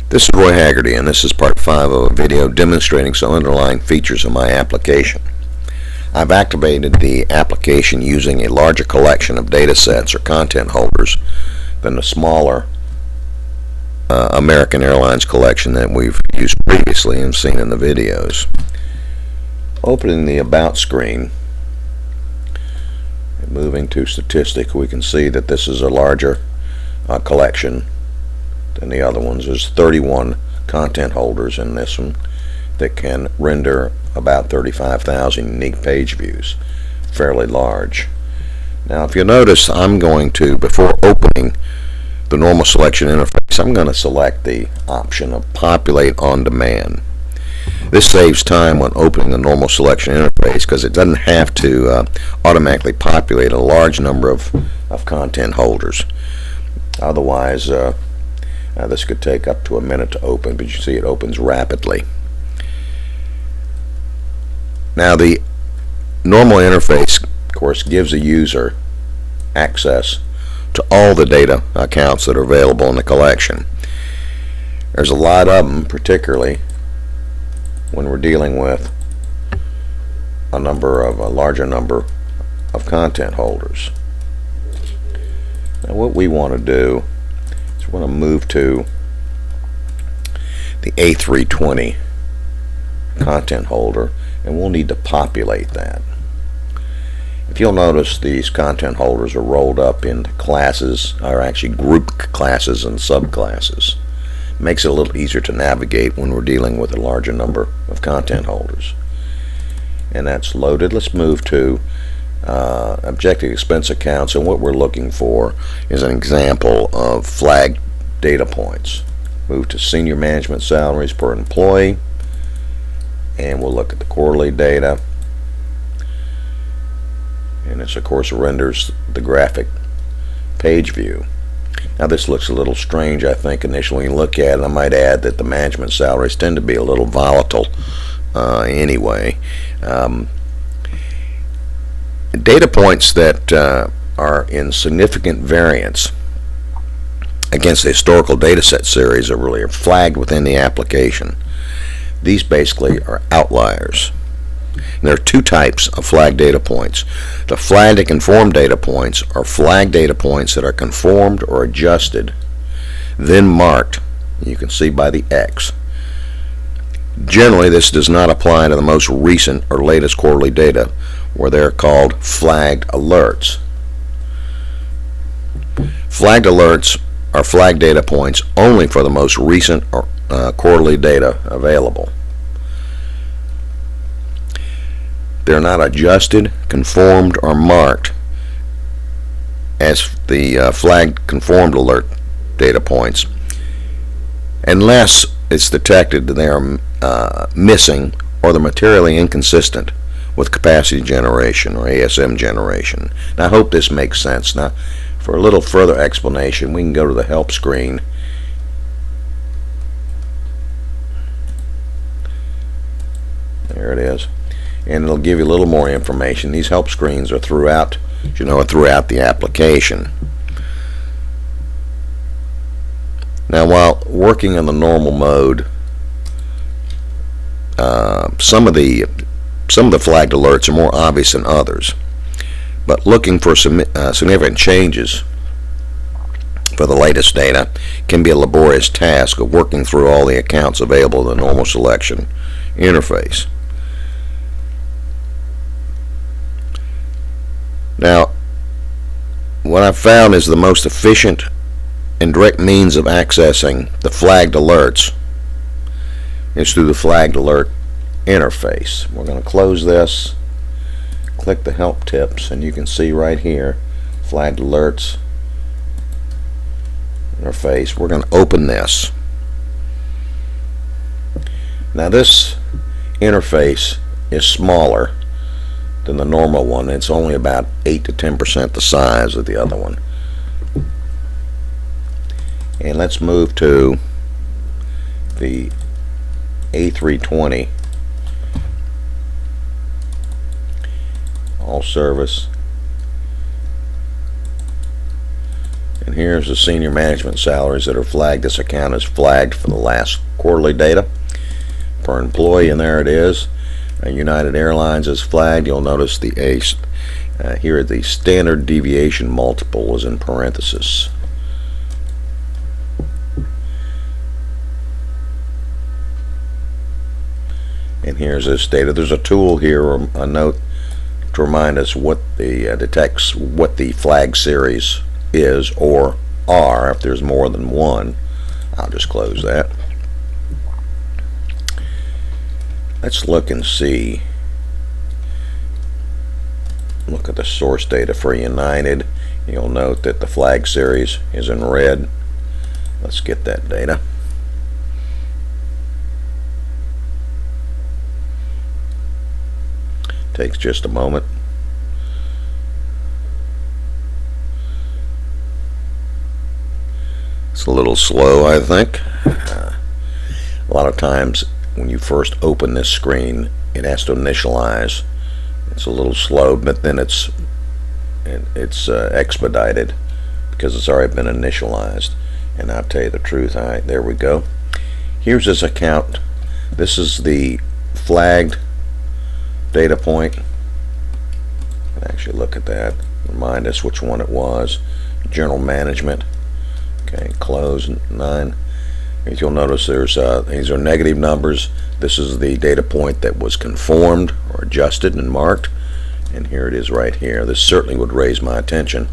This is Roy Haggerty, and this is part 5 of a video demonstrating some underlying features of my application. I've activated the application using a larger collection of data sets or content holders than the smaller American Airlines collection that we've used previously and seen in the videos. Opening the About screen and moving to Statistics, we can see that this is a larger collection than the other ones. There's 31 content holders in this one that can render about 35,000 unique page views. Fairly large. Now if you'll notice, I'm going to, before opening the normal selection interface, I'm going to select the option of Populate on Demand. This saves time when opening the normal selection interface because it doesn't have to automatically populate a large number of content holders. Otherwise, this could take up to a minute to open, but you see it opens rapidly. Now the normal interface, of course, gives a user access to all the data accounts that are available in the collection. There's a lot of them, particularly when we're dealing with a larger number of content holders. Now what we want to do, we want to move to the A320 content holder, and we'll need to populate that. If you'll notice, these content holders are rolled up into classes, or actually group classes and subclasses. Makes it a little easier to navigate when we're dealing with a larger number of content holders. And that's loaded. Let's move to objective expense accounts, and what we're looking for is an example of flagged data points. Move to senior management salaries per employee, and we'll look at the quarterly data, and this of course renders the graphic page view. Now this looks a little strange, I think, initially when you look at it. I might add that the management salaries tend to be a little volatile anyway. Data points that are in significant variance against the historical data set series are flagged within the application. These basically are outliers. And there are two types of flagged data points. The flagged and conformed data points are flagged data points that are conformed or adjusted, then marked, you can see by the X. Generally, this does not apply to the most recent or latest quarterly data, where they're called flagged alerts. Flagged alerts are flagged data points only for the most recent or quarterly data available. They're not adjusted, conformed, or marked as the flagged conformed alert data points unless it's detected that they are missing or they're materially inconsistent with capacity generation or ASM generation. Now I hope this makes sense. Now for a little further explanation, we can go to the help screen. There it is. And it'll give you a little more information. These help screens are throughout the application. Now while working in the normal mode, some of the flagged alerts are more obvious than others, but looking for significant changes for the latest data can be a laborious task of working through all the accounts available in the normal selection interface. Now what I've found is the most efficient and direct means of accessing the flagged alerts is through the flagged alert interface. We're going to close this, click the help tips, and you can see right here flagged alerts interface. We're going to open this. Now this interface is smaller than the normal one. It's only about 8 to 10% the size of the other one. And let's move to the A320 all service And here's the senior management salaries that are flagged. This account is flagged for the last quarterly data per employee, and there it is. United Airlines is flagged. You'll notice the here the standard deviation multiple is in parentheses. And here's this data. There's a tool here, or a note, to remind us what the detects what the flag series is or are if there's more than one. I'll just close that. Let's look and see. Look at the source data for United. You'll note that the flag series is in red. Let's get that data. Takes just a moment. It's a little slow, I think. A lot of times when you first open this screen, it has to initialize. It's a little slow, but then it's expedited because it's already been initialized. And I'll tell you the truth. All right, there we go. Here's this account. This is the flagged data point. Actually, look at that. Remind us which one it was. General management. Okay, close 9. As you'll notice, there's these are negative numbers. This is the data point that was conformed or adjusted and marked, and here it is right here. This certainly would raise my attention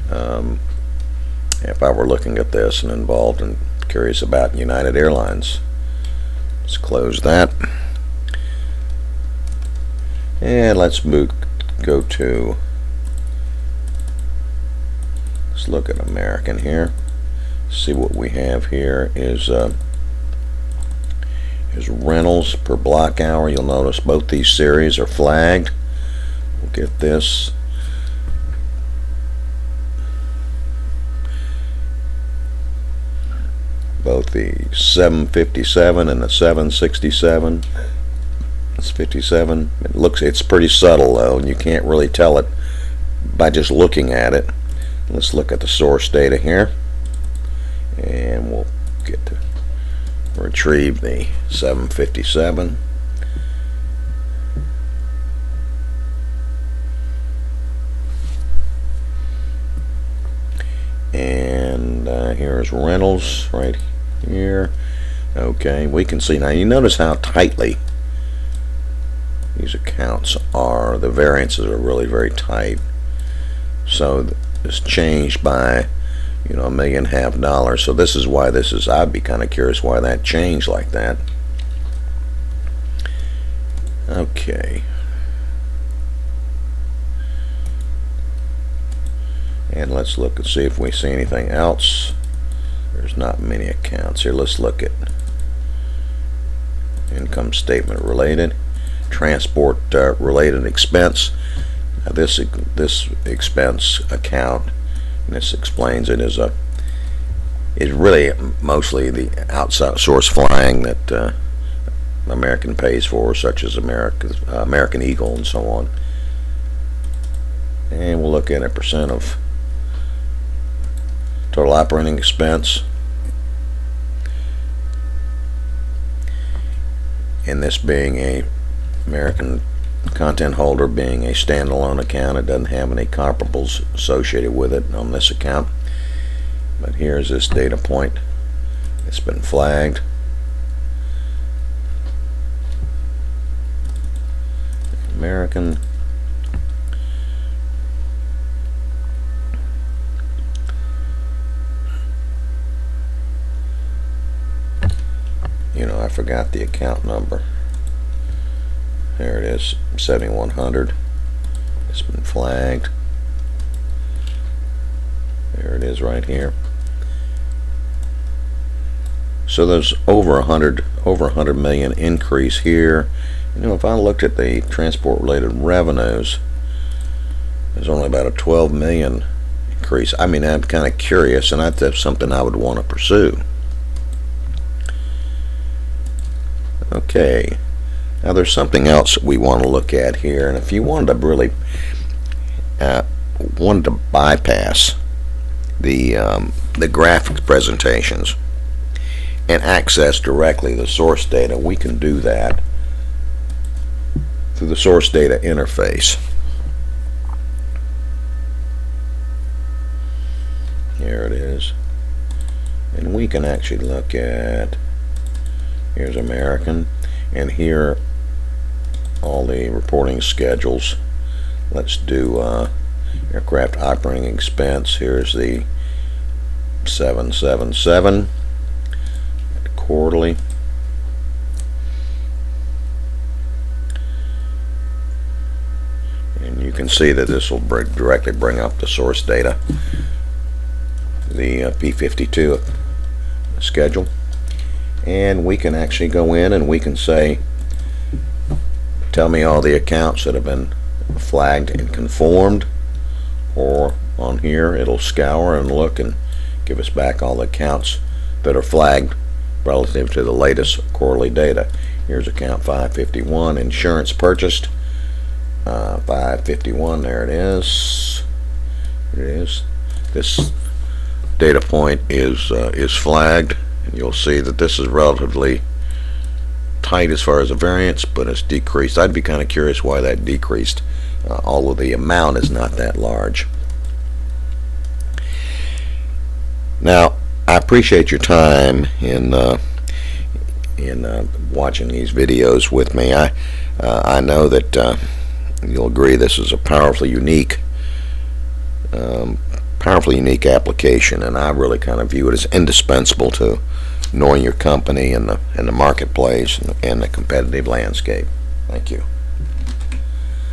if I were looking at this and involved and curious about United Airlines. Let's close that, and let's go to. Let's look at American here. See what we have here is rentals per block hour. You'll notice both these series are flagged. We'll get this. Both the 757 and the 767. It's 57. It's pretty subtle though, and you can't really tell it by just looking at it. Let's look at the source data here. And we'll get to retrieve the 757. And here's rentals right here. Okay, we can see now. You notice how tightly these accounts are. The variances are really very tight. So it's changed by $1.5 million. So this is why this is. I'd be kind of curious why that changed like that. Okay. And let's look and see if we see anything else. There's not many accounts here. Let's look at income statement related, transport related expense. Now this expense account, and this explains it, is really mostly the outside source flying that American pays for, such as American Eagle and so on. And we'll look at a percent of total operating expense. And this being a American content holder, being a standalone account, it doesn't have any comparables associated with it on this account. But here's this data point. It's been flagged. American. I forgot the account number. There it is, 7100. It's been flagged. There it is right here. So there's over 100 million increase here. If I looked at the transport related revenues, there's only about a 12 million increase. I mean, I'm kind of curious, and that's something I would want to pursue. Okay, now there's something else we want to look at here, and if you wanted to really wanted to bypass the graphics presentations and access directly the source data, we can do that through the source data interface. Here it is. And we can actually look at, here's American, and here all the reporting schedules. Let's do aircraft operating expense. Here's the 777 quarterly. And you can see that this will directly bring up the source data, the P52 schedule, and we can actually go in and we can say, tell me all the accounts that have been flagged and conformed, or on here it'll scour and look and give us back all the accounts that are flagged relative to the latest quarterly data. Here's account 551, insurance purchased, 551, there it is. Here it is. This data point is flagged, and you'll see that this is relatively tight as far as the variance, but it's decreased. I'd be kind of curious why that decreased, although the amount is not that large. Now, I appreciate your time in watching these videos with me. I know that you'll agree this is a powerfully unique application, and I really kind of view it as indispensable to knowing your company and the marketplace and the competitive landscape. Thank you.